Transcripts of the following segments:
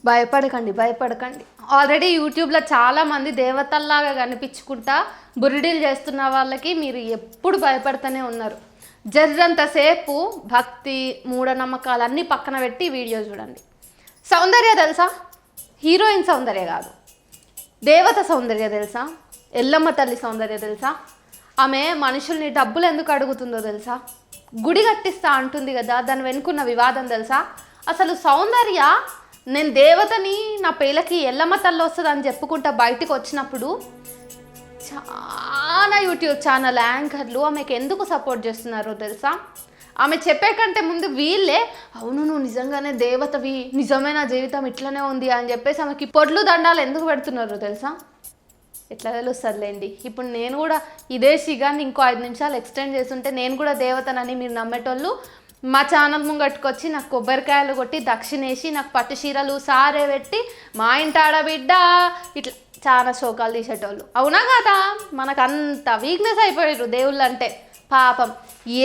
భయపడకండి. ఆల్రెడీ యూట్యూబ్లో చాలామంది దేవతల్లాగా కనిపించుకుంటా బురిడీలు చేస్తున్న వాళ్ళకి మీరు ఎప్పుడు భయపడుతూనే ఉన్నారు. జర్రంతసేపు భక్తి మూఢనమ్మకాలు అన్నీ పక్కన పెట్టి వీడియో చూడండి. సౌందర్య తెలుసా? హీరోయిన్ సౌందర్య కాదు, దేవత సౌందర్య తెలుసా? ఎల్లమ్మ తల్లి సౌందర్య తెలుసా? ఆమె మనుషుల్ని డబ్బులు ఎందుకు అడుగుతుందో తెలుసా? గుడి కట్టిస్తా అంటుంది కదా, దాని వెనుకున్న వివాదం తెలుసా? అసలు సౌందర్య నేను దేవతని, నా పేలకి ఎల్లమ్మ తల్లి వస్తుంది అని చెప్పుకుంటా బయటికి వచ్చినప్పుడు చాలా యూట్యూబ్ ఛానల్ యాంకర్లు ఆమెకు ఎందుకు సపోర్ట్ చేస్తున్నారో తెలుసా? ఆమె చెప్పే కంటే ముందు వీళ్ళే అవును నువ్వు నిజంగానే దేవతవి, నిజమైన జీవితం ఇట్లనే ఉంది అని చెప్పేసి ఆమెకి పొడ్లు దండాలు ఎందుకు పెడుతున్నారో తెలుసా? ఎట్లా తెలుస్తుందిలేండి. ఇప్పుడు నేను కూడా ఇదే సిగాన్ని ఇంకో 5 నిమిషాలు ఎక్స్టెండ్ చేస్తుంటే నేను కూడా దేవతనని మీరు నమ్మేటోళ్ళు మా ఛానల్ ముంగట్టుకొచ్చి నాకు కొబ్బరికాయలు కొట్టి దక్షిణేసి నాకు పట్టు చీరలు సారే పెట్టి మా ఇంటి ఆడబిడ్డ ఇట్లా చాలా శోకాలు తీసేటోళ్ళు. అవునా కదా? మనకు అంత వీక్నెస్ అయిపోయారు దేవుళ్ళు అంటే. పాపం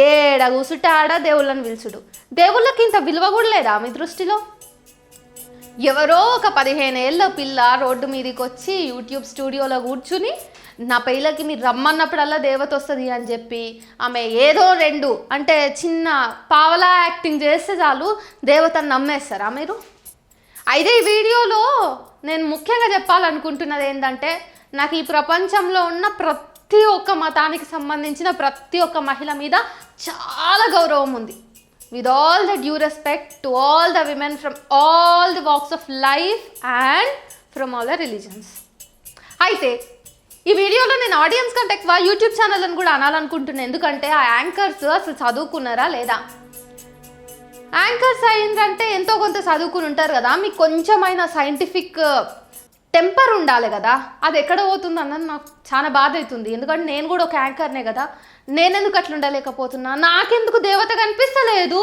ఏడ కూసుంటే ఆడ దేవుళ్ళని పిలుచుడు. దేవుళ్ళకి ఇంత విలువ కూడా లేదా మీ దృష్టిలో? ఎవరో ఒక 15 ఏళ్ళ పిల్ల రోడ్డు మీదకి వచ్చి యూట్యూబ్ స్టూడియోలో కూర్చుని నా పిల్లకి మీరు రమ్మన్నప్పుడల్లా దేవత వస్తుంది అని చెప్పి ఆమె ఏదో 2 అంటే చిన్న పావలా యాక్టింగ్ చేస్తే చాలు దేవతను నమ్మేస్తారా మీరు? అయితే ఈ వీడియోలో నేను ముఖ్యంగా చెప్పాలనుకుంటున్నది ఏంటంటే, నాకు ఈ ప్రపంచంలో ఉన్న ప్రతి ఒక్క మతానికి సంబంధించిన ప్రతి ఒక్క మహిళ మీద చాలా గౌరవం ఉంది. With all the due respect to all the women from all the walks of life and from all the religions. అయితే ఈ వీడియోలో నేను ఆడియన్స్ కంటే ఎక్కువ యూట్యూబ్ ఛానల్ అని కూడా అనాలనుకుంటున్నాను. ఎందుకంటే ఆ యాంకర్స్ అసలు చదువుకున్నారా లేదా? యాంకర్స్ అయిందంటే ఎంతో కొంత చదువుకుని ఉంటారు కదా, మీకు కొంచెమైనా సైంటిఫిక్ టెంపర్ ఉండాలి కదా. అది ఎక్కడ పోతుంది అన్నది నాకు చాలా బాధ అవుతుంది. ఎందుకంటే నేను కూడా ఒక యాంకర్నే కదా, నేనెందుకు అట్లా ఉండలేకపోతున్నా? నాకెందుకు దేవత కనిపిస్తలేదు?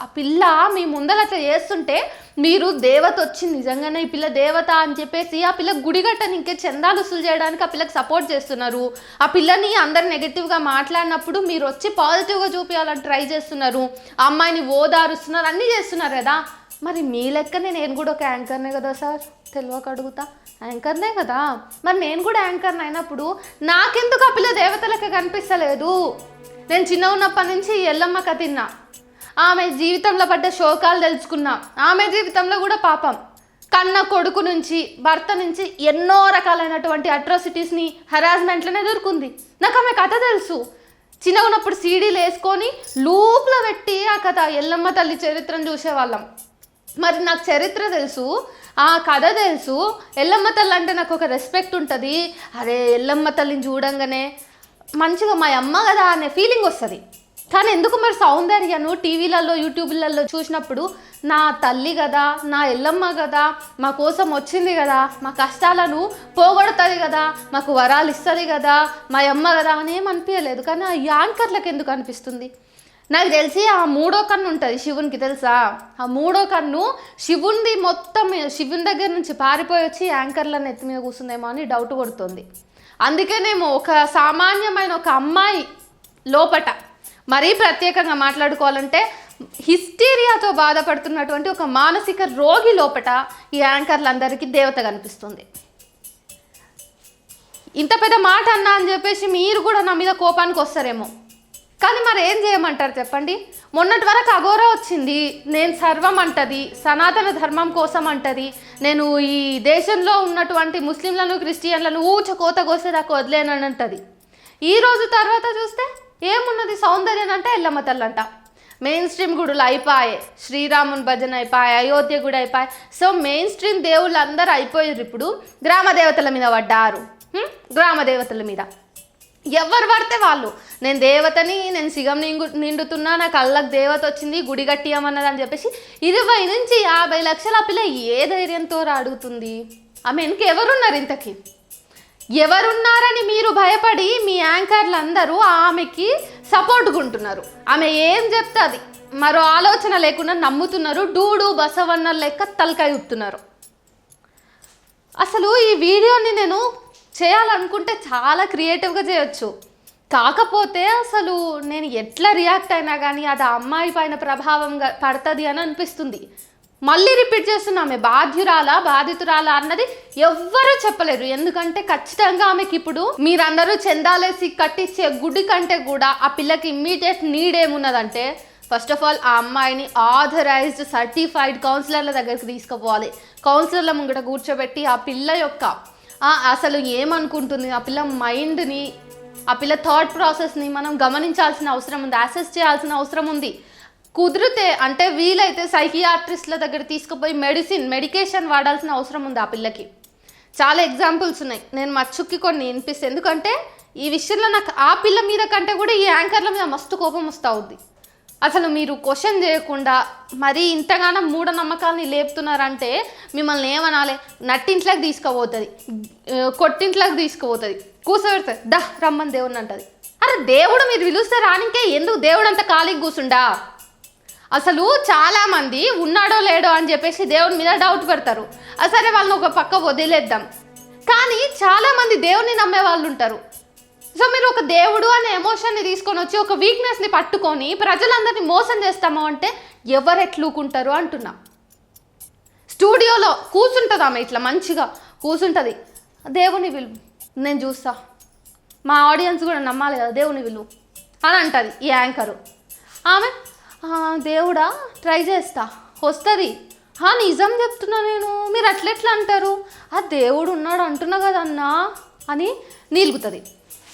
ఆ పిల్ల మీ ముందర అట్లా చేస్తుంటే మీరు దేవత వచ్చింది నిజంగానే ఈ పిల్ల దేవత అని చెప్పేసి ఆ పిల్ల గుడిగట్టని ఇంకే చందాలు వసూలు చేయడానికి ఆ పిల్లకి సపోర్ట్ చేస్తున్నారు. ఆ పిల్లని అందరు నెగిటివ్గా మాట్లాడినప్పుడు మీరు వచ్చి పాజిటివ్గా చూపించాలని ట్రై చేస్తున్నారు. ఆ అమ్మాయిని ఓదారుస్తున్నారు, అన్నీ చేస్తున్నారు కదా. మరి మీ లెక్కనే నేను కూడా ఒక యాంకర్నే కదా సార్, తెలియక అడుగుతా. యాంకర్నే కదా, మరి నేను కూడా యాంకర్ని అయినప్పుడు నాకెందుకు ఆ పిల్ల దేవతలకి కనిపిస్తలేదు? నేను చిన్న ఉన్నప్పటి నుంచి ఎల్లమ్మ కథ తిన్నా, ఆమె జీవితంలో పడ్డ శోకాలు తెలుసుకున్నా. ఆమె జీవితంలో కూడా పాపం కన్న కొడుకు నుంచి భర్త నుంచి ఎన్నో రకాలైనటువంటి అట్రాసిటీస్ని హరాస్మెంట్లను ఎదుర్కొంది. నాకు ఆమె కథ తెలుసు. చిన్న ఉన్నప్పుడు సీడీలు వేసుకొని లూప్లో పెట్టి ఆ కథ ఎల్లమ్మ తల్లి చరిత్రను చూసేవాళ్ళం. మరి నాకు చరిత్ర తెలుసు, ఆ కథ తెలుసు. ఎల్లమ్మ తల్లి అంటే నాకు ఒక రెస్పెక్ట్ ఉంటుంది. అరే ఎల్లమ్మ తల్లిని చూడంగానే మంచిగా మా అమ్మ కదా అనే ఫీలింగ్ వస్తుంది. కానీ ఎందుకు మరి సౌందర్యను టీవీలలో యూట్యూబ్లలో చూసినప్పుడు నా తల్లి కదా, నా ఎల్లమ్మ కదా, మా కోసం వచ్చింది కదా, మా కష్టాలను పోగొడుతుంది కదా, మాకు వరాలు ఇస్తుంది కదా, మా అమ్మ కదా అని ఏమనిపించలేదు. కానీ ఆ యాంకర్లకు ఎందుకు అనిపిస్తుంది? నాకు తెలిసి ఆ 3వ కన్ను ఉంటుంది శివునికి, తెలుసా? ఆ 3వ కన్ను శివునిది మొత్తం శివుని దగ్గర నుంచి పారిపోయి వచ్చి యాంకర్లను ఎత్తి మీద కూర్చుందేమో అని డౌట్ కొడుతుంది. అందుకేనేమో ఒక సామాన్యమైన ఒక అమ్మాయి లోపట మరీ ప్రత్యేకంగా మాట్లాడుకోవాలంటే హిస్టీరియాతో బాధపడుతున్నటువంటి ఒక మానసిక రోగి లోపట ఈ యాంకర్లందరికీ దేవత కనిపిస్తుంది. ఇంత పెద్ద మాట అన్నా అని చెప్పేసి మీరు కూడా నా మీద కోపానికి వస్తారేమో. కానీ మరి ఏం చేయమంటారు చెప్పండి? మొన్నటి వరకు అఘోరా వచ్చింది, నేను సర్వం అంటది, సనాతన ధర్మం కోసం అంటది, నేను ఈ దేశంలో ఉన్నటువంటి ముస్లింలను క్రిస్టియన్లను కోత కోసేదాకా వదిలేనని అంటది. ఈరోజు తర్వాత చూస్తే ఏమున్నది? సౌందర్యం అంటే ఎల్లమ్మ తల్లంట. మెయిన్ స్ట్రీమ్ గుడులు అయిపోయాయి, శ్రీరాముని భజన అయిపోయాయి, అయోధ్య గుడి అయిపోయాయి. సో మెయిన్ స్ట్రీమ్ దేవుళ్ళు అందరూ అయిపోయారు. ఇప్పుడు గ్రామ దేవతల మీద పడ్డారు. గ్రామ దేవతల మీద ఎవరు పడితే వాళ్ళు నేను దేవతని, నేను సిగం నిండుతున్నా, నా కళ్ళకు దేవత వచ్చింది, గుడి కట్టియమన్నది అని చెప్పేసి 20 నుంచి 50 లక్షల పిల్ల ఏ ధైర్యంతో అడుగుతుంది? ఆమె ఇంకెవరున్నారు? ఇంతకీ ఎవరున్నారని మీరు భయపడి మీ యాంకర్లు అందరూ ఆమెకి సపోర్ట్గా ఉంటున్నారు. ఆమె ఏం చెప్తే అది మరో ఆలోచన లేకుండా నమ్ముతున్నారు. డూడు బసవన్న లెక్క తలకాయ ఊపుతున్నారు. అసలు ఈ వీడియోని నేను చేయాలనుకుంటే చాలా క్రియేటివ్గా చేయొచ్చు. కాకపోతే అసలు నేను ఎట్లా రియాక్ట్ అయినా కానీ అది ఆ అమ్మాయి పైన ప్రభావంగా పడుతుంది అని అనిపిస్తుంది. మళ్ళీ రిపీట్ చేస్తున్నా, ఆమె బాధితురాలా అన్నది ఎవ్వరూ చెప్పలేరు. ఎందుకంటే ఖచ్చితంగా ఆమెకి ఇప్పుడు మీరందరూ చందాలేసి కట్టించే గుడి కంటే కూడా ఆ పిల్లకి ఇమ్మీడియట్ నీడ్ ఏమున్నదంటే, ఫస్ట్ ఆఫ్ ఆల్ ఆ అమ్మాయిని ఆథరైజ్డ్ సర్టిఫైడ్ కౌన్సిలర్ల దగ్గరికి తీసుకుపోవాలి. కౌన్సిలర్ల ముంగట కూర్చోబెట్టి ఆ పిల్ల యొక్క అసలు ఏమనుకుంటుంది, ఆ పిల్ల మైండ్ని, ఆ పిల్ల థాట్ ప్రాసెస్ని మనం గమనించాల్సిన అవసరం ఉంది, అసెస్ చేయాల్సిన అవసరం ఉంది. కుదిరితే అంటే వీలైతే సైకియాట్రిస్ట్ల దగ్గర తీసుకుపోయి మెడికేషన్ వాడాల్సిన అవసరం ఉంది ఆ పిల్లకి. చాలా ఎగ్జాంపుల్స్ ఉన్నాయి, నేను మచ్చుక్కి కొన్ని వినిపిస్తాను. ఎందుకంటే ఈ విషయంలో నాకు ఆ పిల్ల మీద కంటే కూడా ఈ యాంకర్ల మీద మస్తు కోపం వస్తూ ఉంది. అసలు మీరు క్వశ్చన్ చేయకుండా మరీ ఇంతగానో మూఢనమ్మకాలని లేపుతున్నారంటే మిమ్మల్ని ఏమనాలి, నట్టింట్లోకి తీసుకుపోతుంది, కొట్టింట్లోకి తీసుకుపోతుంది, కూర్చోబెడుతుంది, దా రమ్మని దేవుడిని అంటది. అరే దేవుడు మీరు పిలుస్తే రానికే ఎందుకు దేవుడు అంతా ఖాళీకి కూర్చుండా? అసలు చాలామంది ఉన్నాడో లేడో అని చెప్పేసి దేవుడి మీద డౌట్ పెడతారు. సరే వాళ్ళని ఒక పక్క వదిలేద్దాం, కానీ చాలామంది దేవుడిని నమ్మే వాళ్ళు ఉంటారు. సో మీరు ఒక దేవుడు అనే ఎమోషన్ని తీసుకొని వచ్చి ఒక వీక్నెస్ని పట్టుకొని ప్రజలందరినీ మోసం చేస్తాము అంటే ఎవరు ఎట్లుకుంటారు అంటున్నా. స్టూడియోలో కూర్చుంటుంది ఆమె, ఇట్లా మంచిగా కూర్చుంటుంది, దేవుని విలువ నేను చూస్తా, మా ఆడియన్స్ కూడా నమ్మాలి కదా, దేవుని విలువ అని అంటుంది ఈ యాంకరు. ఆమె దేవుడా ట్రై చేస్తా వస్తుంది, నిజం చెప్తున్నా నేను, మీరు అట్లెట్లా అంటారు, ఆ దేవుడు ఉన్నాడు అంటున్నా కదన్నా అని నిలుగుతుంది.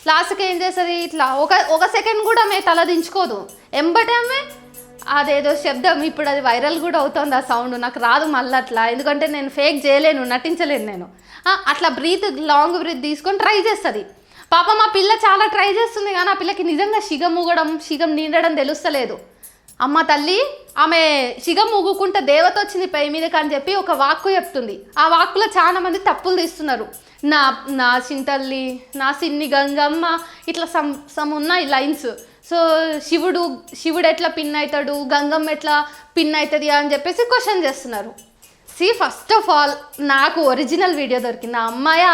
లాస్ట్కి ఏం చేస్తుంది, ఇట్లా ఒక సెకండ్ కూడా ఆమె తల దించుకోదు, ఎంబటే ఆమె అదేదో శబ్దం, ఇప్పుడు అది వైరల్ కూడా అవుతుంది ఆ సౌండ్, నాకు రాదు మళ్ళీ అట్లా, ఎందుకంటే నేను ఫేక్ చేయలేను, నటించలేను నేను. అట్లా లాంగ్ బ్రీత్ తీసుకొని ట్రై చేస్తుంది. పాపం ఆ పిల్ల చాలా ట్రై చేస్తుంది, కానీ ఆ పిల్లకి నిజంగా శిగం నిండడం తెలుస్తలేదు. అమ్మ తల్లి ఆమె శిగం ఊగుకుంటే దేవత వచ్చింది పై మీదకి అని చెప్పి ఒక వాక్కు చెప్తుంది. ఆ వాక్కులో చాలా మంది తప్పులు తీస్తున్నారు. నా చింతల్లి, నా సిన్ని గంగమ్మ, ఇట్లా సమ్ ఉన్నాయి లైన్స్. సో శివుడు ఎట్లా పిన్ అవుతాడు, గంగమ్మ ఎట్లా పిన్ అవుతుంది అని చెప్పేసి క్వశ్చన్ చేస్తున్నారు. ఫస్ట్ ఆఫ్ ఆల్ నాకు ఒరిజినల్ వీడియో దొరికింది. ఆ అమ్మాయి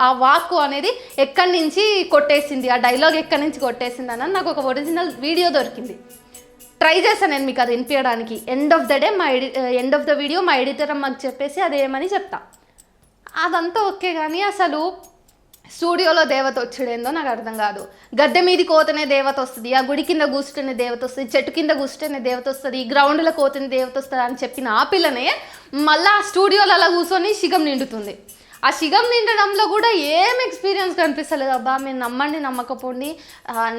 ఆ వాక్కు అనేది ఎక్కడి నుంచి కొట్టేసింది, ఆ డైలాగ్ ఎక్కడి నుంచి కొట్టేసింది అని నాకు ఒక ఒరిజినల్ వీడియో దొరికింది. ట్రై చేశాను నేను మీకు అది వినిపించడానికి. ఎండ్ ఆఫ్ ద వీడియో మా ఎడిటర్ అమ్మకి చెప్పేసి అదేమని చెప్తా. అదంతా ఓకే, కానీ అసలు స్టూడియోలో దేవత వచ్చేదేందో నాకు అర్థం కాదు. గద్దె మీది కోతనే దేవత వస్తుంది, ఆ గుడి కింద కూర్చుంటేనే దేవత వస్తుంది, చెట్టు కింద కూర్చుంటేనే దేవత వస్తుంది, గ్రౌండ్లో కోతనే దేవత వస్తుంది అని చెప్పిన ఆ పిల్లనే మళ్ళీ ఆ స్టూడియోలో అలా కూర్చొని శిగం నిండుతుంది. ఆ శిగం నిండడంలో కూడా ఏం ఎక్స్పీరియన్స్ కనిపిస్తలేదు. అబ్బా మీరు నమ్మండి నమ్మకపోండి,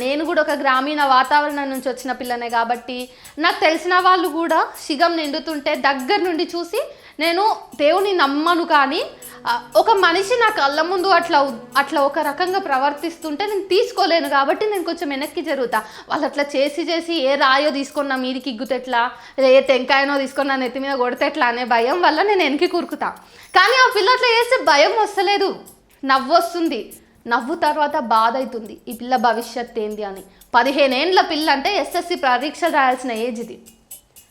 నేను కూడా ఒక గ్రామీణ వాతావరణం నుంచి వచ్చిన పిల్లనే కాబట్టి నాకు తెలిసిన వాళ్ళు కూడా శిగం నిండుతుంటే దగ్గర నుండి చూసి నేను దేవుని నమ్మను, కానీ ఒక మనిషి నా కళ్ళ ముందు అట్లా ఒక రకంగా ప్రవర్తిస్తుంటే నేను తీసుకోలేను కాబట్టి నేను కొంచెం వెనక్కి జరుగుతా. వాళ్ళు అట్లా చేసి ఏ రాయో తీసుకొని నా మీదికి ఇగ్గుతెట్లా, ఏ టెంకాయనో తీసుకొని నా నెత్తి మీద కొడితేట్లా అనే భయం వల్ల నేను వెనక్కి కూరుకుతా. కానీ ఆ పిల్ల అట్లా చేస్తే భయం వస్తలేదు, నవ్వు వస్తుంది. నవ్వు తర్వాత బాధ అవుతుంది, ఈ పిల్ల భవిష్యత్ ఏంది అని. 15 ఏండ్ల పిల్ల అంటే ఎస్ఎస్సి పరీక్షలు రాయాల్సిన ఏజ్ ఇది.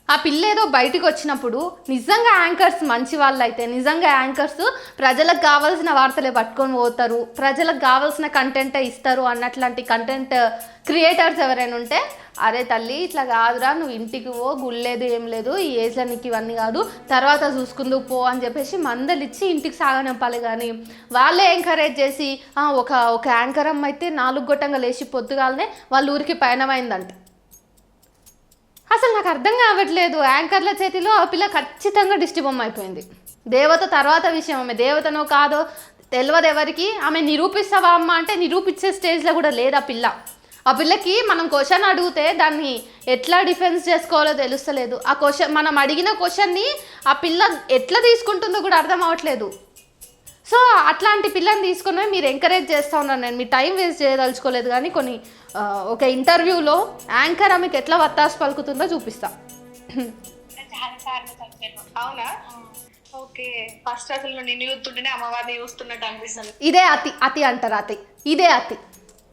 ఆ పిల్ల ఏదో బయటకు వచ్చినప్పుడు నిజంగా యాంకర్స్ మంచి వాళ్ళు అయితే, నిజంగా యాంకర్స్ ప్రజలకు కావాల్సిన వార్తలే పట్టుకొని పోతారు, ప్రజలకు కావాల్సిన కంటెంటే ఇస్తారు అన్నట్లాంటి కంటెంట్ క్రియేటర్స్ ఎవరైనా ఉంటే, అరే తల్లి ఇట్లా కాదురా, నువ్వు ఇంటికి పో, గుళ్ళేదు ఏం లేదు, ఈ ఏజ్లో నీకు ఇవన్నీ కాదు, తర్వాత చూసుకుందుకు పో అని చెప్పేసి మందలిచ్చి ఇంటికి సాగనింపాలి. కానీ వాళ్ళే ఎంకరేజ్ చేసి ఒక యాంకర్ అమ్మ అయితే 4 గొట్టంగా లేచి పొద్దుగాలనే వాళ్ళ ఊరికి పయనమైందంట. అసలు నాకు అర్థం కావట్లేదు, యాంకర్ల చేతిలో ఆ పిల్ల ఖచ్చితంగా దిష్టి బొమ్మ అయిపోయింది. దేవత తర్వాత విషయం, ఆమె దేవతనో కాదో తెలియదు ఎవరికి. ఆమె నిరూపిస్తావా అమ్మ అంటే నిరూపించే స్టేజ్లో కూడా లేదు ఆ పిల్ల. ఆ పిల్లకి మనం క్వశ్చన్ అడిగితే దాన్ని ఎట్లా డిఫెన్స్ చేసుకోవాలో తెలుస్తలేదు. ఆ క్వశ్చన్ మనం అడిగిన క్వశ్చన్ని ఆ పిల్ల ఎట్లా తీసుకుంటుందో కూడా అర్థం అవ్వట్లేదు. సో అట్లాంటి పిల్లని తీసుకుని మీరు ఎంకరేజ్ చేస్తూ ఉన్నారు. నేను మీ టైం వేస్ట్ చేయదలుచుకోలేదు, కానీ ఒక ఇంటర్వ్యూలో యాంకర్ ఆమెకి ఎట్లా వత్తాసు పలుకుతుందో చూపిస్తా. అవునా? ఓకే, ఫస్ట్ అసలు నిన్ను చూస్తుంటేనే అమ్మవారిని చూస్తున్నట్టు అనిపిస్తుంది. ఇదే అతి అంటారు, ఇదే అతి.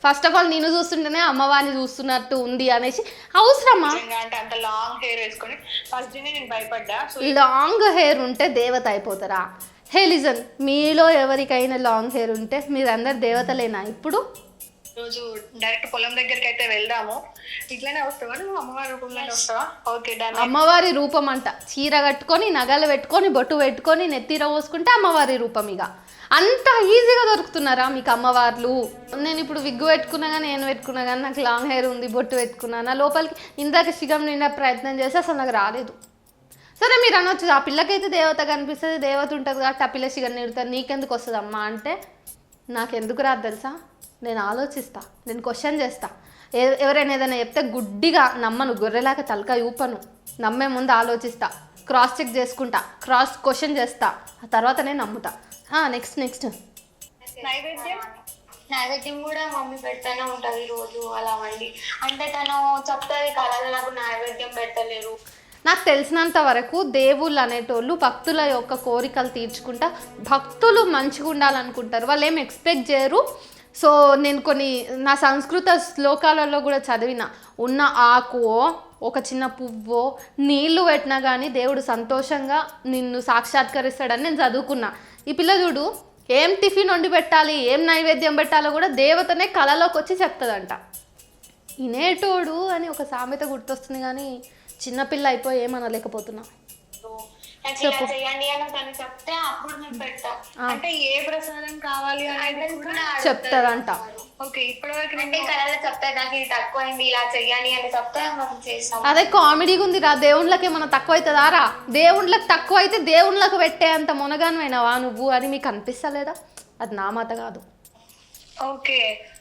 ఫస్ట్ ఆఫ్ ఆల్ నేను చూస్తుంటేనే అమ్మవారిని చూస్తున్నట్టు ఉంది అనేసి అవసరమా? అంటే అంత లాంగ్ హెయిర్ వేసుకొని ఫస్ట్ నేను భయపడ్డా. లాంగ్ హెయిర్ ఉంటే దేవత అయిపోతారా? హే లిజన్, మీలో ఎవరికైనా లాంగ్ హెయిర్ ఉంటే మీరందరు దేవతలేనా? ఇప్పుడు రోజు డైరెక్ట్ పొలం దగ్గరికి అయితే వెళ్దాము. ఇట్లానే వస్తావా నువ్వు అమ్మవారి రూపంలోనే వస్తావా? Okay done. అమ్మవారి రూపం అంట, చీర కట్టుకొని నగలు పెట్టుకొని బొట్టు పెట్టుకొని నెత్తిర పోసుకుంటే అమ్మవారి రూపం. ఇక అంత ఈజీగా దొరుకుతున్నారా మీకు అమ్మవార్లు? నేను ఇప్పుడు విగ్గు పెట్టుకున్నా కానీ నేను పెట్టుకున్నా కానీ నాకు లాంగ్ హెయిర్ ఉంది, బొట్టు పెట్టుకున్నా, నా లోపలికి ఇందాక శిగం నిండా ప్రయత్నం చేస్తే అసలు నాకు రాలేదు. సరే మీరు అనొచ్చు ఆ పిల్లకైతే దేవత కనిపిస్తుంది, దేవత ఉంటుంది కాబట్టి ఆ పిల్ల శిగం నిడుతుంది, నీకెందుకు వస్తుంది అమ్మా అంటే నాకెందుకు రాదు తెలుసా? నేను ఆలోచిస్తా, నేను క్వశ్చన్ చేస్తా. ఎవరైనా ఏదైనా చెప్తే గుడ్డిగా నమ్మను, గొర్రెలాగా తలకాయ ఊపను, నమ్మే ముందు ఆలోచిస్తా, క్రాస్ చెక్ చేసుకుంటా, క్రాస్ క్వశ్చన్ చేస్తా, ఆ తర్వాత నేను నమ్ముతా. నెక్స్ట్ నైవేద్యం కూడా మమ్మీ పెడతానే ఉంటది రోజు అలా వండి. అంటే తను చెప్తాది కదా నాకు నైవేద్యం పెట్టలేరు. నాకు తెలిసినంత వరకు దేవుళ్ళు అనేటోళ్ళు భక్తుల యొక్క కోరికలు తీర్చుకుంటా, భక్తులు మంచిగా ఉండాలనుకుంటారు, వాళ్ళు ఏం ఎక్స్పెక్ట్ చేయరు. సో నేను కొన్ని నా సంస్కృత శ్లోకాలలో కూడా చదివిన, ఉన్న ఆకువో ఒక చిన్న పువ్వో నీళ్లు పెట్టినా కానీ దేవుడు సంతోషంగా నిన్ను సాక్షాత్కరిస్తాడని నేను చదువుకున్నా. ఈ పిల్ల చూడు ఏం టిఫిన్ వండి పెట్టాలి, ఏం నైవేద్యం పెట్టాలో కూడా దేవతనే కళలోకి వచ్చి చెప్తుందంట. ఇనేటోడు అని ఒక సామెత గుర్తొస్తుంది కానీ చిన్నపిల్ల అయిపోయి ఏమనలేకపోతున్నా. నాకు ఇలా చేయండి అని తను చెప్తే అప్పుడు నేను పెడతా. అంటే ఏ ప్రసాదం కావాలి అనేది కూడా చెప్తారంట. ఓకే ఇప్పటివరకు అంటే కళలో చెప్తా నాకు ఇది తక్కువైంది ఇలా చెయ్యండి అని చెప్తే మనం చేస్తాం. అదే కామెడీగా ఉంది రా. దేవుళ్ళకి ఏమన్నా తక్కువ అవుతుందా రా? దేవుళ్ళకి తక్కువ అయితే దేవుళ్ళకి పెట్టే అంత మునగానమైనవా నువ్వు అని మీకు అనిపిస్తలేదా? అది నా మాట కాదు. ఓకే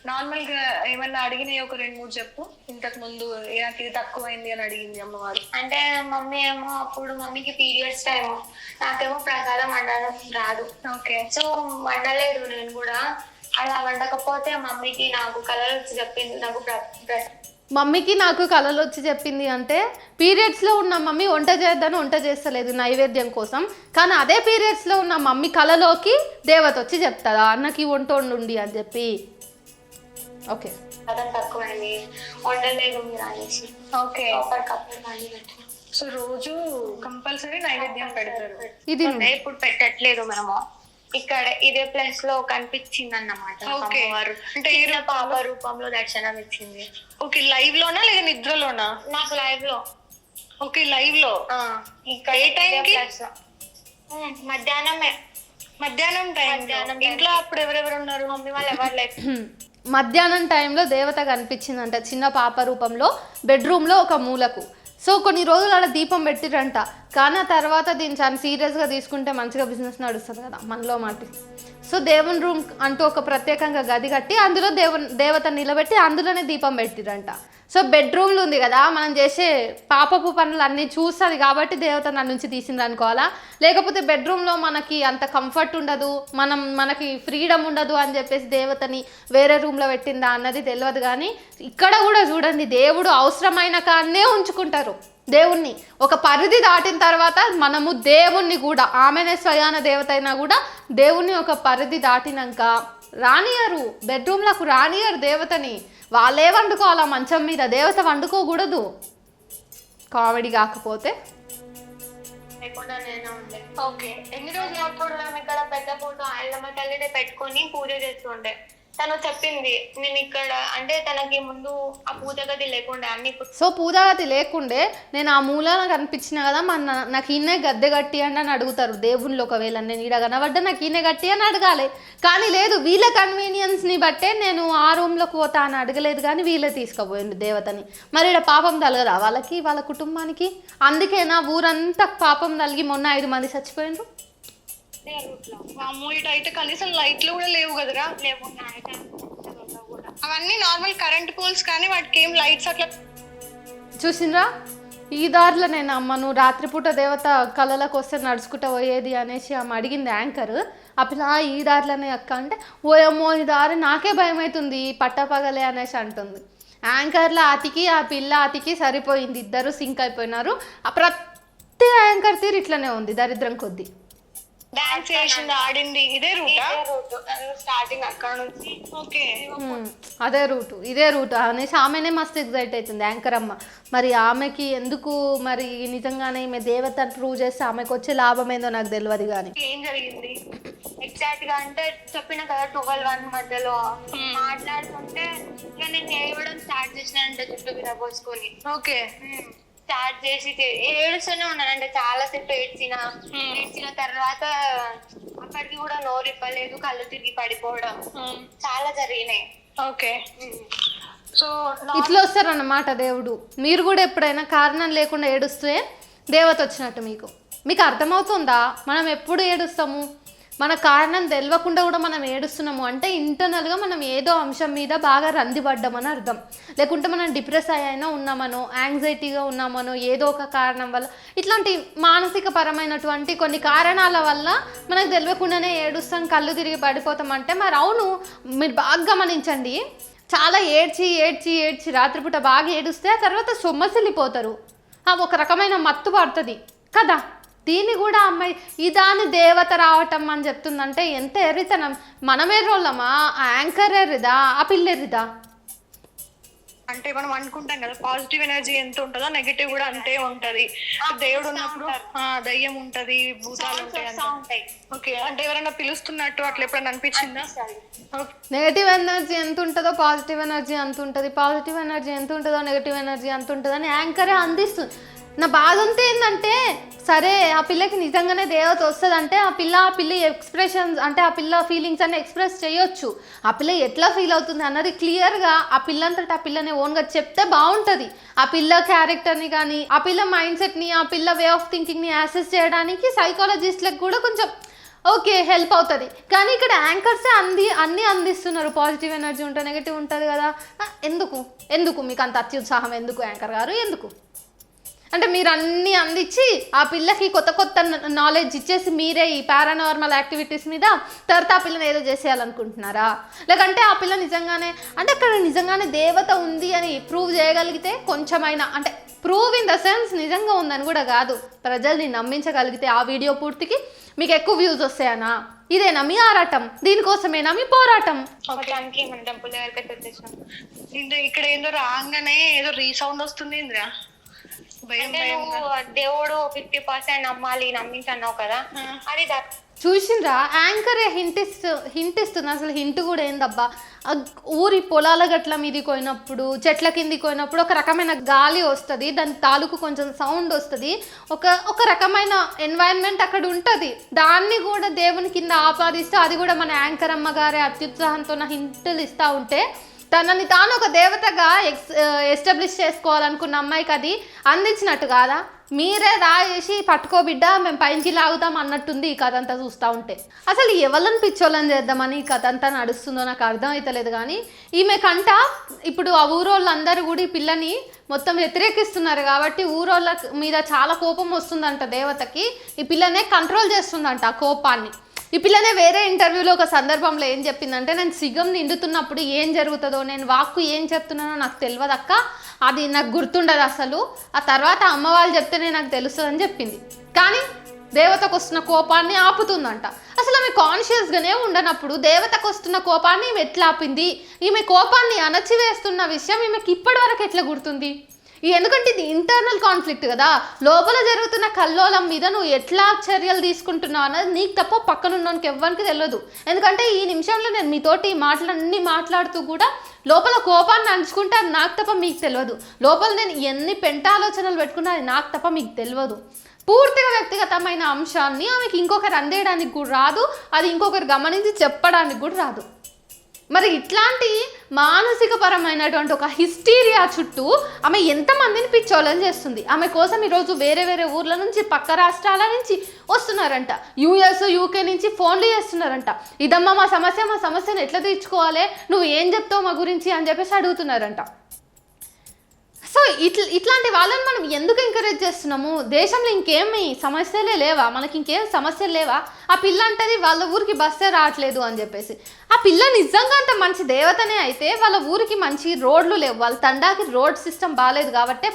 నార్మల్ గా ఏమన్నా అడిగినాయి ఒక 2-3 చెప్పు. ఇంతకు ముందు నాకు ఇది తక్కువైంది అని అడిగింది అమ్మవారు. అంటే మమ్మీ ఏమో అప్పుడు మమ్మీకి పీరియడ్స్ టైం, నాకేమో ప్రసాదం వండడం రాదు. ఓకే సో వండలేదు నేను కూడా. అలా వండకపోతే మమ్మీకి నాకు కలర్ వచ్చి చెప్పింది, మమ్మీకి నాకు కళలు వచ్చి చెప్పింది అంటే పీరియడ్స్లో ఉన్న మమ్మీ వంట చేద్దాను, వంట చేస్తలేదు నైవేద్యం కోసం. కానీ అదే పీరియడ్స్లో ఉన్న మమ్మీ కళలోకి దేవత వచ్చి చెప్తుందా అన్నకి వంట వండుండి అని చెప్పి. ఓకే తక్కువైంది వండలేదు మీరు అనేసి. ఓకే సో రోజు కంపల్సరీ నైవేద్యం పెడతారు. ఇది ఇప్పుడు పెట్టట్లేదు మేము. ఇక్కడ ఇదే ప్లేస్ లో కనిపించింది అన్నమాట అమ్మవారు. అంటే చిన్న పాప రూపంలో దర్శనం ఇచ్చింది. ఓకే లైవ్ లోనా లేదా నిద్రలోనా? నాకు లైవ్ లో. ఓకే లైవ్ లో ఇక్కడ ఏ టైం కి? మధ్యాహ్నమే. మధ్యాహ్నం టైం. ఇంట్లో అప్పుడు ఎవరెవరు ఉన్నారు? మమ్మీ వాళ్ళు ఎవరు లేదు. మధ్యాహ్నం టైంలో దేవత కనిపించిందంట చిన్న పాప రూపంలో బెడ్రూమ్లో ఒక మూలకు. సో కొన్ని రోజులు అలా దీపం పెట్టిరంట. కానీ ఆ తర్వాత దీన్ని చాలా సీరియస్గా తీసుకుంటే మంచిగా బిజినెస్ నడుస్తుంది కదా మనలో మాట. సో దేవుని రూమ్ అంటూ ఒక ప్రత్యేకంగా గది కట్టి అందులో దేవత నిలబెట్టి అందులోనే దీపం పెట్టిరంట. సో బెడ్రూమ్లో ఉంది కదా, మనం చేసే పాపపు పనులు అన్నీ చూస్తుంది కాబట్టి దేవత నా నుంచి తీసింది అనుకోవాలా? లేకపోతే బెడ్రూమ్లో మనకి అంత కంఫర్ట్ ఉండదు, మనకి ఫ్రీడమ్ ఉండదు అని చెప్పేసి దేవతని వేరే రూమ్లో పెట్టిందా అన్నది తెలియదు. కానీ ఇక్కడ కూడా చూడండి, దేవుడు అవసరమైన కాన్నే ఉంచుకుంటారు దేవుణ్ణి. ఒక పరిధి దాటిన తర్వాత మనము దేవుణ్ణి కూడా, ఆమెనే స్వయాన దేవత అయినా కూడా దేవుణ్ణి ఒక పరిధి దాటినాక రానియరు, బెడ్రూమ్లకు రానియరు దేవతని. వాళ్ళే వండుకోవాలా మంచం మీద, దేవత వండుకోకూడదు. కామెడీ కాకపోతే ఓకే ఎన్ని రోజులు అప్పుడు మేము ఇక్కడ పెద్ద ఫోటో ఆయనమ్మ తల్లిని పెట్టుకొని పూజ చేస్తుండే. తను చెప్పింది నేను ఇక్కడ అంటే తనకి ముందు ఆ పూజ గది లేకుండే అన్ని. సో పూజ గది లేకుండే నేను ఆ మూలన కనిపించిన కదా, నాకు ఈయనే గద్దె కట్టి అని అడుగుతారు దేవుళ్ళు. ఒకవేళ నేను ఈడ కనబడ్డా నాకు ఈయనే కట్టి అని అడగాలి. కానీ లేదు, వీళ్ళ కన్వీనియన్స్ని బట్టే నేను ఆ రూమ్లోకి పోతా అని అడగలేదు. కానీ వీళ్ళే తీసుకుపోయిండు దేవతని. మరి ఇక్కడ పాపం తలగదా వాళ్ళకి, వాళ్ళ కుటుంబానికి? అందుకేనా ఊరంతా పాపం తలిగి మొన్న 5 మంది చచ్చిపోయినరు. అయితే కనీసం లైట్లు కూడా లేవు కదరా? లేవు. అవన్నీ నార్మల్ కరెంట్ పోల్స్ కానీ వాటికి ఏం లైట్స్ అట్లా చూసిండ్రా? ఈ దారిలో నేను అమ్మను రాత్రిపూట దేవత కళలకు వస్తే నడుచుకుంటూ పోయేది అనేసి ఆమె అడిగింది యాంకర్. ఆ పిల్ల ఈ దారిలోనే అక్క అంటే ఓయమ్మో ఈ దారి నాకే భయం అవుతుంది పట్టపగలే అనేసి అంటుంది. యాంకర్లో అతికి ఆ పిల్ల అతికి సరిపోయింది, ఇద్దరు సింక్ అయిపోయినారు. ఆ ప్రతి యాంకర్ తీరు ఇట్లనే ఉంది దరిద్రం కొద్దీ. డాన్స్ చేసింది, ఆడింది, ఇదే రూటా? స్టార్టింగ్ అక్కడ నుంచి ఓకే. అదే రూటు, ఇదే రూటు అనేసి ఆమెనే మస్తు ఎగ్జైట్ అవుతుంది యాంకర్ అమ్మ. మరి ఆమెకి ఎందుకు మరి నిజంగానే ఈమె దేవత ప్రూవ్ చేస్తే ఆమెకు వచ్చే లాభం ఏందో నాకు తెలియదు. కానీ ఏం జరిగింది ఎగ్జాక్ట్ గా అంటే చెప్పిన కదా 12-1 మధ్యలో మాట్లాడుతుంటే ఇక నేను ఏడవడం స్టార్ట్ చేసినానంటే జుట్టు మీద పోసుకొని. ఓకే. స్టార్ట్ చేసి ఏడుస్తూనే ఉన్నాను, అంటే చాలా సేపు ఏడ్చిన తర్వాత అక్కడికి కూడా నోరు ఇవ్వలేదు, కళ్ళు తిరిగి పడిపోవడం చాలా జరిగినాయి. ఓకే. సో ఇట్లా వస్తారన్నమాట దేవుడు. మీరు కూడా ఎప్పుడైనా కారణం లేకుండా ఏడుస్తే దేవత వచ్చినట్టు మీకు అర్థమవుతుందా? మనం ఎప్పుడు ఏడుస్తాము, మన కారణం తెలియకుండా కూడా మనం ఏడుస్తున్నాము అంటే ఇంటర్నల్గా మనం ఏదో అంశం మీద బాగా రందిపడ్డామని అర్థం. లేకుంటే మనం డిప్రెస్ అయినా ఉన్నామనో, యాంగ్జైటీగా ఉన్నామనో, ఏదో ఒక కారణం వల్ల ఇట్లాంటి మానసిక పరమైనటువంటి కొన్ని కారణాల వల్ల మనకు తెలియకుండానే ఏడుస్తాం, కళ్ళు తిరిగి పడిపోతాం. అంటే మరి అవును, మీరు బాగా గమనించండి, చాలా ఏడ్చి రాత్రిపూట బాగా ఏడుస్తే ఆ తర్వాత సొమ్మసిల్లిపోతారు, ఒక రకమైన మత్తు పడుతుంది కదా. దీన్ని కూడా అమ్మాయి ఇదాని దేవత రావటం అని చెప్తుందంటే ఎంత ఎర్రితనం. మనమే రోళ్ళమా, ఆ యాంకర్ ఎర్రిదా, ఆ పిల్ల ఎర్రిదా? అంటే మనం అనుకుంటాం కదా పాజిటివ్ ఎనర్జీ ఎంత ఉంటుందో నెగిటివ్ కూడా అంతే ఉంటది. దేవుడు ఉన్నప్పుడు దయ్యం ఉంటది, భూతాలు ఉంటాయి. ఓకే. అంటే ఎవరైనా పిలుస్తున్నట్టు అట్లా ఎప్పుడైనా అనిపించిందా? నెగటివ్ ఎనర్జీ ఎంత ఉంటుందో పాజిటివ్ ఎనర్జీ అంత ఉంటుంది, పాజిటివ్ ఎనర్జీ ఎంత ఉంటుందో నెగటివ్ ఎనర్జీ అంత ఉంటుంది అని యాంకరే అందిస్తుంది. నా బాధ అంతా ఏంటంటే, సరే ఆ పిల్లకి నిజంగానే దేవత వస్తుందంటే ఆ పిల్ల ఎక్స్ప్రెషన్స్ అంటే ఆ పిల్ల ఫీలింగ్స్ అన్ని ఎక్స్ప్రెస్ చేయొచ్చు. ఆ పిల్ల ఎట్లా ఫీల్ అవుతుంది అన్నది క్లియర్గా ఆ పిల్లంతటా ఆ పిల్లని ఓన్గా చెప్తే బాగుంటుంది. ఆ పిల్ల క్యారెక్టర్ని కానీ, ఆ పిల్ల మైండ్ సెట్ని, ఆ పిల్ల వే ఆఫ్ థింకింగ్ని యాసెస్ చేయడానికి సైకాలజిస్ట్లకు కూడా కొంచెం ఓకే హెల్ప్ అవుతుంది. కానీ ఇక్కడ యాంకర్సే అన్నీ అందిస్తున్నారు. పాజిటివ్ ఎనర్జీ ఉంటుంది, నెగిటివ్ ఉంటుంది కదా. ఎందుకు మీకు అంత అత్యుత్సాహం ఎందుకు యాంకర్ గారు? ఎందుకు అంటే మీరు అన్నీ అందించి ఆ పిల్లకి కొత్త నాలెడ్జ్ ఇచ్చేసి మీరే ఈ పారానార్మల్ యాక్టివిటీస్ మీద తర్వాత ఆ పిల్లని ఏదో చేసేయాలనుకుంటున్నారా? లేకంటే ఆ పిల్ల నిజంగానే అంటే అక్కడ నిజంగానే దేవత ఉంది అని ప్రూవ్ చేయగలిగితే కొంచెమైనా, అంటే ప్రూవ్ ఇన్ ద సెన్స్ నిజంగా ఉందని కూడా కాదు, ప్రజల్ని నమ్మించగలిగితే ఆ వీడియో పూర్తికి మీకు ఎక్కువ వ్యూస్ వస్తాయనా? ఇదేనా మీ ఆరాటం? దీనికోసమేనా మీ పోరాటం? ఇక్కడ ఏదో రాగానే ఏదో రీసౌండ్ వస్తుంది. దేవుడు 50% నమ్మాలి, నమ్మించన్నావు కదా, అది చూసిండ్రా? యాంకరే హింట్ ఇస్తుంది. అసలు హింట్ కూడా ఏందబ్బా, ఊరి పొలాల గట్ల మీదకి పోయినప్పుడు, చెట్ల కిందికి పోయినప్పుడు ఒక రకమైన గాలి వస్తుంది, దాని తాలూకు కొంచెం సౌండ్ వస్తుంది, ఒక రకమైన ఎన్వైరన్మెంట్ అక్కడ ఉంటుంది. దాన్ని కూడా దేవుని కింద ఆపాదిస్తూ అది కూడా మన యాంకర్ అమ్మగారే అత్యుత్సాహంతో హింటులు ఇస్తూ ఉంటే తనని తాను ఒక దేవతగా ఎస్టాబ్లిష్ చేసుకోవాలనుకున్న అమ్మాయికి అది అందించినట్టు కాదా? మీరే రాయేసి పట్టుకో బిడ్డ మేము పైకి లాగుతాం అన్నట్టుంది ఈ కథ అంతా చూస్తూ ఉంటే. అసలు ఎవరిని పిచ్చోళ్ళని చేద్దామని ఈ కథ అంతా నడుస్తుందో నాకు అర్థం అవుతలేదు. కానీ ఈమె కంట ఇప్పుడు ఆ ఊరోళ్ళందరూ కూడా ఈ పిల్లని మొత్తం వ్యతిరేకిస్తున్నారు కాబట్టి ఊరోళ్ళ మీద చాలా కోపం వస్తుందంట దేవతకి. ఈ పిల్లనే కంట్రోల్ చేస్తుందంట ఆ కోపాన్ని. ఈ పిల్లనే వేరే ఇంటర్వ్యూలో ఒక సందర్భంలో ఏం చెప్పిందంటే, నేను సిగం నిండుతున్నప్పుడు ఏం జరుగుతుందో, నేను వాక్కు ఏం చెప్తున్నానో నాకు తెలియదు అక్క, అది నాకు గుర్తుండదు అసలు, ఆ తర్వాత అమ్మ వాళ్ళు చెప్తేనే నాకు తెలుస్తుందని చెప్పింది. కానీ దేవతకు వస్తున్న కోపాన్ని ఆపుతుందంట. అసలు ఆమె కాన్షియస్గానే ఉండనప్పుడు దేవతకు వస్తున్న కోపాన్ని ఈమె ఎట్లా ఆపింది? ఈమె కోపాన్ని అణచివేస్తున్న విషయం ఈమెకి ఇప్పటి వరకు ఎట్లా గుర్తుంది? ఎందుకంటే ఇది ఇంటర్నల్ కాన్ఫ్లిక్ట్ కదా, లోపల జరుగుతున్న కల్లోలం మీద నువ్వు ఎట్లా చర్యలు తీసుకుంటున్నావు అన్నది నీకు తప్ప పక్కనున్నోనికి ఎవ్వరికి తెలియదు. ఎందుకంటే ఈ నిమిషంలో నేను మీతోటి మాటలన్నీ మాట్లాడుతూ కూడా లోపల కోపాన్ని అణుచుకుంటే అది నాకు తప్ప మీకు తెలియదు. లోపల నేను ఎన్ని పెంట ఆలోచనలు పెట్టుకున్నా అది నాకు తప్ప మీకు తెలియదు. పూర్తిగా వ్యక్తిగతమైన అంశాన్ని ఆమెకి ఇంకొకరు అందేయడానికి కూడా రాదు, అది ఇంకొకరు గమనించి చెప్పడానికి కూడా రాదు. మరి ఇట్లాంటి మానసిక పరమైనటువంటి ఒక హిస్టీరియా చుట్టూ ఆమె ఎంతమందిని పిచ్చోళ్ళని చేస్తుంది. ఆమె కోసం ఈరోజు వేరే ఊర్ల నుంచి, పక్క రాష్ట్రాల నుంచి వస్తున్నారంట, యూఎస్ యూకే నుంచి ఫోన్లు చేస్తున్నారంట. ఇదమ్మా మా సమస్యను ఎట్లా తీర్చుకోవాలి, నువ్వు ఏం చెప్తావు మా గురించి అని చెప్పేసి అడుగుతున్నారంట. సో ఇట్లాంటి వాళ్ళని మనం ఎందుకు ఎంకరేజ్ చేస్తున్నాము? దేశంలో ఇంకేమి సమస్యలే లేవా? మనకి ఇంకేం సమస్యలు లేవా? ఆ పిల్ల అంటది వాళ్ళ ఊరికి బస్సే రావట్లేదు అని చెప్పేసి. ఆ పిల్ల నిజంగా అంత మంచి దేవతనే అయితే వాళ్ళ ఊరికి మంచి రోడ్లు లేవు, వాళ్ళ తండాకి రోడ్ సిస్టమ్ బాగాలేదు కాబట్టి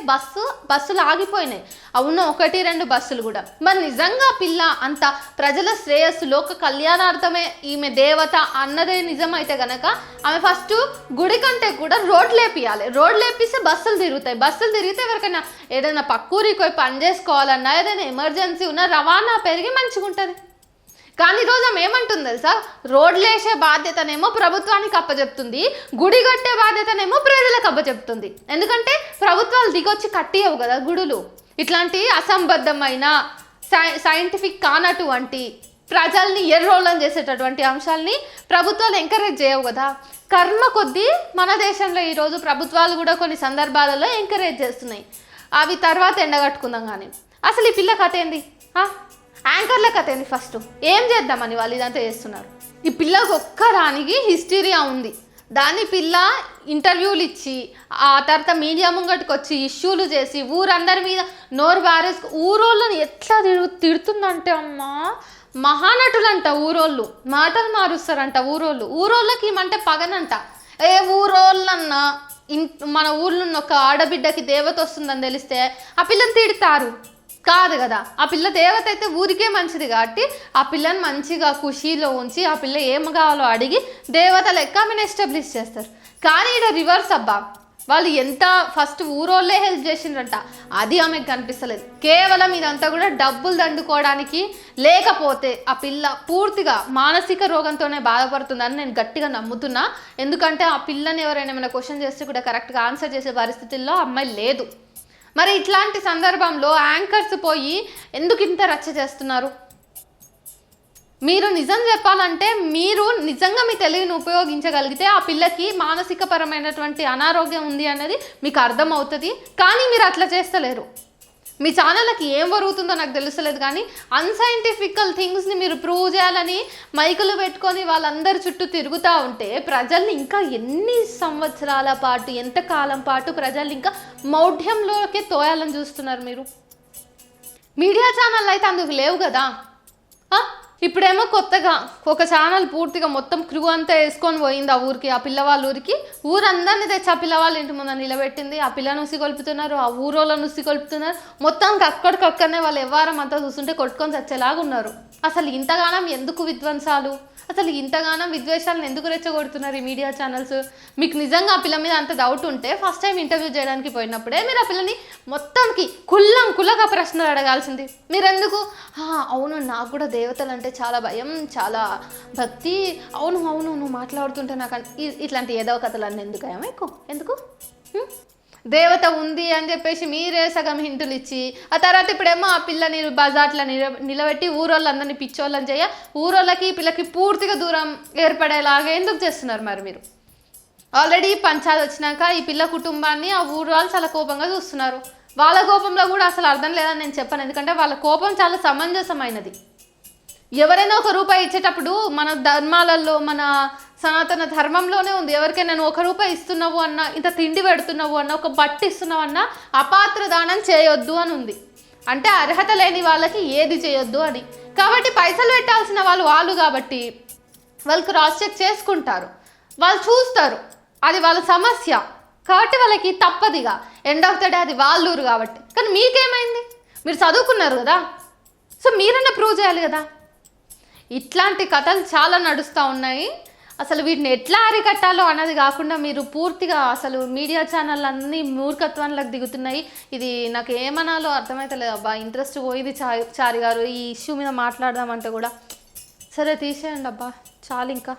బస్సులు ఆగిపోయినాయి. అవును, 1-2 బస్సులు కూడా. మరి నిజంగా పిల్ల అంత ప్రజల శ్రేయస్సు లోక కళ్యాణార్థమే ఈమె దేవత అన్నదే నిజమైతే గనక ఆమె ఫస్ట్ గుడి కంటే కూడా రోడ్లు లేపియాలి. రోడ్లు లేపిస్తే బస్సులు తిరుగుతాయి. బస్సులు తిరిగితే ఎవరికైనా ఏదైనా పక్కూరికి పోయి పని చేసుకోవాలన్నా ఏదైనా ఎమర్జెన్సీ ఉన్నా రవాణా పెరిగి మంచిగా ఉంటుంది. కానీ ఈరోజు ఆమె ఏమంటుంది తెలుసా, రోడ్లు వేసే బాధ్యతనేమో ప్రభుత్వానికి అప్పచెప్తుంది, గుడి కట్టే బాధ్యతనేమో ప్రజలకు అప్పచెప్తుంది. ఎందుకంటే ప్రభుత్వాలు దిగొచ్చి కట్టియవు కదా గుడులు. ఇట్లాంటి అసంబద్ధమైన సైంటిఫిక్ కానటువంటి ప్రజల్ని ఎర్రోళ్ళని చేసేటటువంటి అంశాలని ప్రభుత్వాలు ఎంకరేజ్ చేయవు కదా. కర్మ కొద్దీ మన దేశంలో ఈరోజు ప్రభుత్వాలు కూడా కొన్ని సందర్భాలలో ఎంకరేజ్ చేస్తున్నాయి. అవి తర్వాత ఎండగట్టుకుందాం. కానీ అసలు ఈ పిల్ల కథ ఏంది, యాంకర్ల కథ ఏంది, ఫస్ట్ ఏం చేద్దామని వాళ్ళు ఇదంతా చేస్తున్నారు. ఈ పిల్లకు ఒక్కదానికి హిస్టీరియా ఉంది. దాని పిల్ల ఇంటర్వ్యూలు ఇచ్చి ఆ తర్వాత మీడియా ముంగటికి వచ్చి ఇష్యూలు చేసి ఊరందరి మీద నోరు బారేసి ఊరోళ్ళని ఎట్లా తిడుతుందంటే అమ్మా, మహానటులంట ఊరోళ్ళు, మాటలు మారుస్తారంట ఊరోళ్ళకి ఏమంటే పగనంట. ఏ ఊరోళ్ళన్నా మన ఊర్లో ఒక ఆడబిడ్డకి దేవత వస్తుందని తెలిస్తే ఆ పిల్లని తిడతారు కాదు కదా. ఆ పిల్ల దేవత అయితే ఊరికే మంచిది కాబట్టి ఆ పిల్లని మంచిగా ఖుషీలో ఉంచి ఆ పిల్ల ఏం కావాలో అడిగి దేవత లెక్క ఆమెను ఎస్టాబ్లిష్ చేస్తారు. కానీ ఇక్కడ రివర్స్ అబ్బా, వాళ్ళు ఎంత ఫస్ట్ ఊరోళ్ళే హెల్ప్ చేసిండ్రంట, అది ఆమెకు కనిపిస్తలేదు. కేవలం ఇదంతా కూడా డబ్బులు దండుకోవడానికి, లేకపోతే ఆ పిల్ల పూర్తిగా మానసిక రోగంతోనే బాధపడుతుందని నేను గట్టిగా నమ్ముతున్నా. ఎందుకంటే ఆ పిల్లని ఎవరైనా ఏమైనా క్వశ్చన్ చేస్తే కూడా కరెక్ట్గా ఆన్సర్ చేసే పరిస్థితుల్లో అమ్మాయి లేదు. మరి ఇట్లాంటి సందర్భంలో యాంకర్స్ పోయి ఎందుకు ఇంత రచ్చ చేస్తున్నారు? మీరు నిజం చెప్పాలంటే మీరు నిజంగా మీ తెలివిని ఉపయోగించగలిగితే ఆ పిల్లకి మానసిక పరమైనటువంటి అనారోగ్యం ఉంది అనేది మీకు అర్థమవుతుంది. కానీ మీరు అట్లా చేస్తలేరు. మీ ఛానల్కి ఏం జరుగుతుందో నాకు తెలుస్తలేదు. కానీ అన్సైంటిఫికల్ థింగ్స్ని మీరు ప్రూవ్ చేయాలని మైకులు పెట్టుకొని వాళ్ళందరి చుట్టూ తిరుగుతూ ఉంటే ప్రజల్ని ఇంకా ఎన్ని సంవత్సరాల పాటు, ఎంత కాలం పాటు ప్రజల్ని ఇంకా మౌఢ్యంలోకి తోయాలని చూస్తున్నారు మీరు. మీడియా ఛానల్ అయితే అందుకు లేవు కదా. ఇప్పుడేమో కొత్తగా ఒక ఛానల్ పూర్తిగా మొత్తం క్రూ అంతా వేసుకొని పోయింది ఆ ఊరికి, ఆ పిల్లవాళ్ళ ఊరికి. ఊరందరినీ తెచ్చి ఆ పిల్లవాళ్ళ ఇంటి ముందు నిలబెట్టింది. ఆ పిల్లను ఉసిగొల్పుతున్నారు, ఆ ఊరోళ్ళను ఉసిగొల్పుతున్నారు. మొత్తానికి అక్కడికక్కడనే వాళ్ళు ఎవ్వరం అంతా చూస్తుంటే కొట్టుకొని చచ్చేలాగా ఉన్నారు. అసలు ఇంతగానం ఎందుకు విధ్వంసాలు, అసలు ఇంతగానం విద్వేషాలను ఎందుకు రెచ్చగొడుతున్నారు ఈ మీడియా ఛానల్స్? మీకు నిజంగా ఆ పిల్ల మీద అంత డౌట్ ఉంటే ఫస్ట్ టైం ఇంటర్వ్యూ చేయడానికి పోయినప్పుడే మీరు ఆ పిల్లని మొత్తానికి కుల్లగా ప్రశ్నలు అడగాల్సింది. మీరెందుకు అవును నాకు కూడా దేవతలు అంటే చాలా భయం, చాలా భక్తి, అవును నువ్వు మాట్లాడుతుంటే నాకు ఇట్లాంటి ఏదో కథలన్నీ ఎందుకు దేవత ఉంది అని చెప్పేసి మీరే సగం హింటులు ఇచ్చి ఆ తర్వాత ఇప్పుడేమో ఆ పిల్లని బజార్లో నిలబెట్టి ఊరోళ్ళందరినీ పిచ్చోళ్ళని చేయ ఊరోళ్ళకి పిల్లకి పూర్తిగా దూరం ఏర్పడేలాగా ఎందుకు చేస్తున్నారు? మరి మీరు ఆల్రెడీ పంచాయతీ వచ్చినాక ఈ పిల్ల కుటుంబాన్ని ఆ ఊరు వాళ్ళు చాలా కోపంగా చూస్తున్నారు. వాళ్ళ కోపంలో కూడా అసలు అర్థం లేదని నేను చెప్పాను. ఎందుకంటే వాళ్ళ కోపం చాలా సమంజసమైనది. ఎవరైనా ₹1 ఇచ్చేటప్పుడు మన ధర్మాలలో, మన సనాతన ధర్మంలోనే ఉంది, ఎవరికైనా నేను ₹1 ఇస్తున్నావు అన్నా, ఇంత తిండి పెడుతున్నావు అన్నా, ఒక బట్ట ఇస్తున్నావు అన్నా అపాత్ర దానం చేయొద్దు అని ఉంది. అంటే అర్హత లేని వాళ్ళకి ఏది చేయొద్దు అని. కాబట్టి పైసలు పెట్టాల్సిన వాళ్ళు కాబట్టి వాళ్ళు క్రాస్ చెక్ చేసుకుంటారు, వాళ్ళు చూస్తారు, అది వాళ్ళ సమస్య కాబట్టి వాళ్ళకి తప్పదిగా. ఎండ్ ఆఫ్ ద డే అది వాళ్ళ ఊరు కాబట్టి. కానీ మీకేమైంది? మీరు చదువుకున్నారు కదా, సో మీరన్నా ప్రూవ్ చేయాలి కదా. ఇట్లాంటి కథలు చాలా నడుస్తూ ఉన్నాయి. అసలు వీటిని ఎట్లా అరికట్టాలో అన్నది కాకుండా మీరు పూర్తిగా అసలు మీడియా ఛానల్ అన్నీ మూర్ఖత్వంలోకి దిగుతున్నాయి. ఇది నాకు ఏమనాలో అర్థమైతలేదు అబ్బా. ఇంట్రెస్ట్ పోయింది చారి గారు ఈ ఇష్యూ మీద మాట్లాడదామంటే కూడా. సరే తీసేయండి అబ్బా, చాలు ఇంకా.